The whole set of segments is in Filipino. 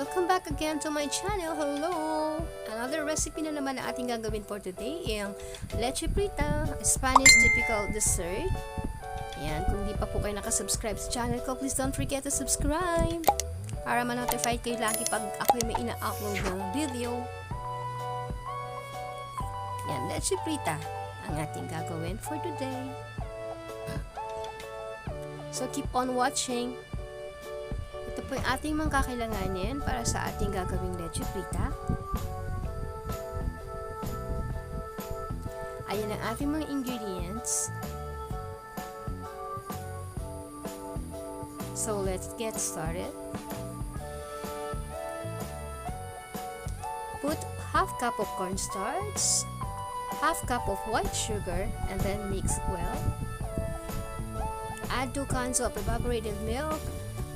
Welcome back again to my channel. Hello! Another recipe na naman na ating gagawin for today yung lechefrita, Spanish typical dessert. Ayan, kung di pa po kayo nakasubscribe sa channel ko, please don't forget to subscribe para ma-notify kayo lagi pag ako may ina-upload ng video. Ayan, lechefrita ang ating gagawin for today. So keep on watching. Ito po yung ating mga kakailanganin para sa ating gagawing lechefrita. Ayan ang ating mga ingredients. So let's get started. Put half cup of cornstarch, half cup of white sugar, and then mix well. Add 2 cans of evaporated milk,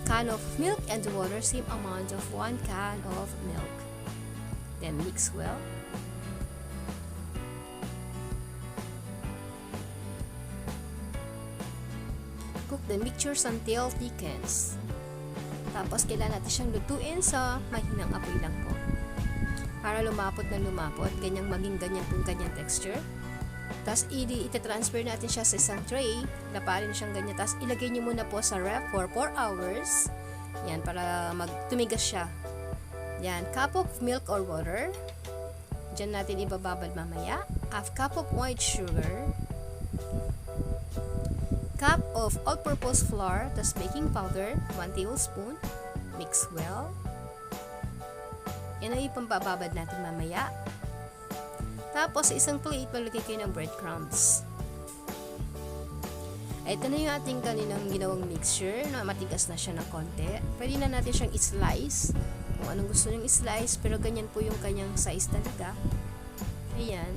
can of milk and water, same amount of 1 can of milk. Then mix well. Cook the mixtures until thickens. Tapos kailangan natin siyang lutuin sa mahinang apoy lang po. Para lumapot na lumapot, ganyang maging ganyan pong kanyang texture. Tapos iti-transfer natin siya sa isang tray, laparin siyang ganyan. Tapos ilagay niyo muna po sa ref for 4 hours. Yan, para tumigas siya. Yan, cup of milk or water. Diyan natin ibababad mamaya. Half cup of white sugar. Cup of all-purpose flour, tas baking powder, 1 tablespoon. Mix well. Yan ay ipambababad natin mamaya. Tapos, sa isang plate, malagay kayo ng breadcrumbs. Ito na yung ating kaninang ginawang mixture na matigas na siya ng konti. Pwede na natin siyang i-slice. Kung anong gusto nyo i-slice, pero ganyan po yung kanyang size talaga. Ayan.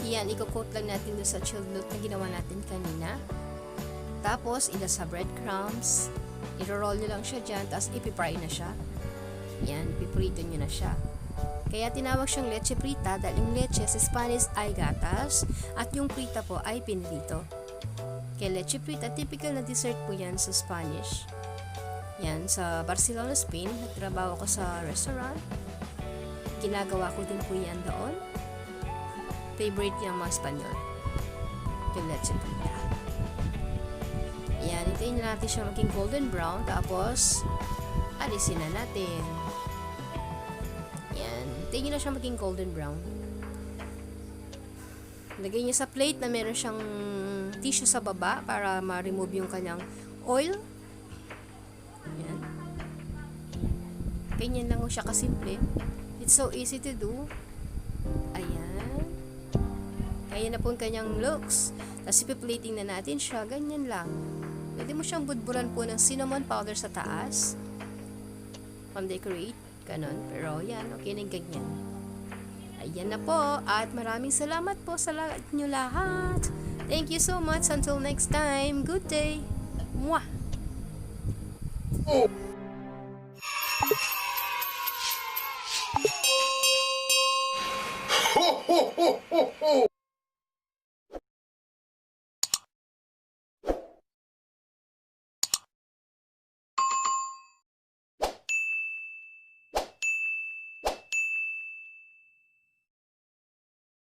Ayan, i-coat lang natin doon sa chilled milk na ginawa natin kanina. Tapos, ila sa breadcrumbs. I-roll nyo lang siya dyan, tapos ipipry na siya. Yan, ipiprito nyo na siya. Kaya tinawag siyang lechefrita dahil yung leche sa Spanish ay gatas at yung frita po ay pinirito. Kaya lechefrita, typical na dessert po yan sa Spanish. Yan, sa Barcelona, Spain, nagtrabaho ko sa restaurant. Ginagawa ko din po yan doon. Favorite yung mga Espanyol. Yung lechefrita. Yan, hintayin na natin siya maging golden brown. Tapos, alisin na natin. Yan, hintayin nyo na siya maging golden brown. Lagay nyo sa plate na meron siyang tissue sa baba para ma-remove yung kanyang oil. Yan. Ganyan lang siya kasimple. It's so easy to do. Ayan. Ayan na po yung kanyang looks. Tapos ipi-plating na natin siya. Ganyan lang. Pwede mo siyang budburan po ng cinnamon powder sa taas. Pang-decorate. Ganon. Pero yan, okay na ganyan. Ayan na po. At maraming salamat po sa inyo lahat. Thank you so much. Until next time. Good day. Mwah! Ho, ho, ho, ho, ho.